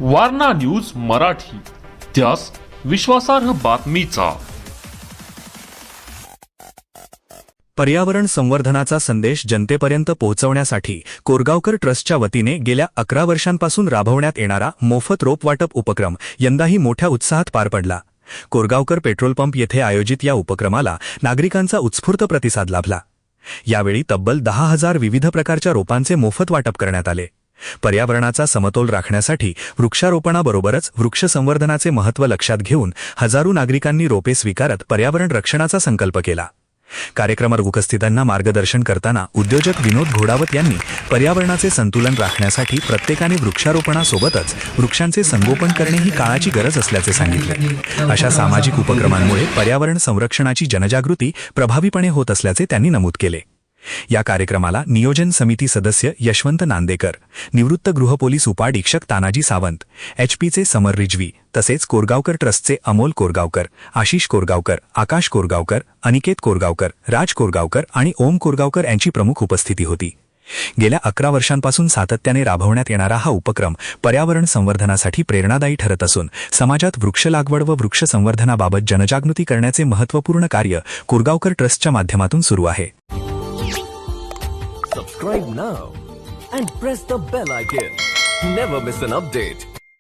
Warna news Marathi, त्यास विश्वासार्ह बातमीचा। पर्यावरण संवर्धनाचा संदेश जनतेपर्यंत पोहोचवण्यासाठी कोरगावकर ट्रस्टच्या वतीने गेल्या 11 वर्षांपासून राबवण्यात येणारा मोफत रोप वाटप उपक्रम यंदाही मोठ्या उत्साहात पार पडला। कोरगावकर पेट्रोल पंप येथे आयोजित या उपक्रमाला नागरिकांचा उत्स्फूर्त प्रतिसाद लाभला। यावेळी तब्बल 10,000 विविध प्रकारच्या रोपांचे मोफत वाटप करण्यात आले। पर्यावरणाचा समतोल राखण्यासाठी वृक्षारोपणाबरोबरच वृक्ष संवर्धनाचे महत्त्व लक्षात घेऊन हजारो नागरिकांनी रोपे स्वीकारत पर्यावरण रक्षणाचा संकल्प केला। कार्यक्रमात उपस्थितांना मार्गदर्शन करताना उद्योजक विनोद घोडावत यांनी पर्यावरणाचे संतुलन राखण्यासाठी प्रत्येकाने वृक्षारोपणासोबतच वृक्षांचे संगोपन करणे ही काळाची गरज असल्याचे सांगितले। अशा सामाजिक उपक्रमांमुळे पर्यावरण संरक्षणाची जनजागृती प्रभावीपणे होत असल्याचे त्यांनी नमूद केले। या कार्यक्रमाला नियोजन समिती सदस्य यशवंत नांदेकर, निवृत्त गृहपोलीस उपाधीक्षक तानाजी सावंत, एचपीचे समर रिजवी, तसेच कोरगावकर ट्रस्टचे अमोल कोरगावकर, आशिष कोरगावकर, आकाश कोरगावकर, अनिकेत कोरगावकर, राज कोरगावकर आणि ओम कोरगावकर यांची प्रमुख उपस्थिती होती। गेल्या 11 वर्षांपासून सातत्याने राबवण्यात येणारा हा उपक्रम पर्यावरण संवर्धनासाठी प्रेरणादायी ठरत असून समाजात वृक्ष लागवड व वृक्ष संवर्धनाबाबत जनजागृती करण्याचे महत्त्वपूर्ण कार्य कोरगावकर ट्रस्टच्या माध्यमातून सुरू आहे। Subscribe now and press the bell icon. Never miss an update.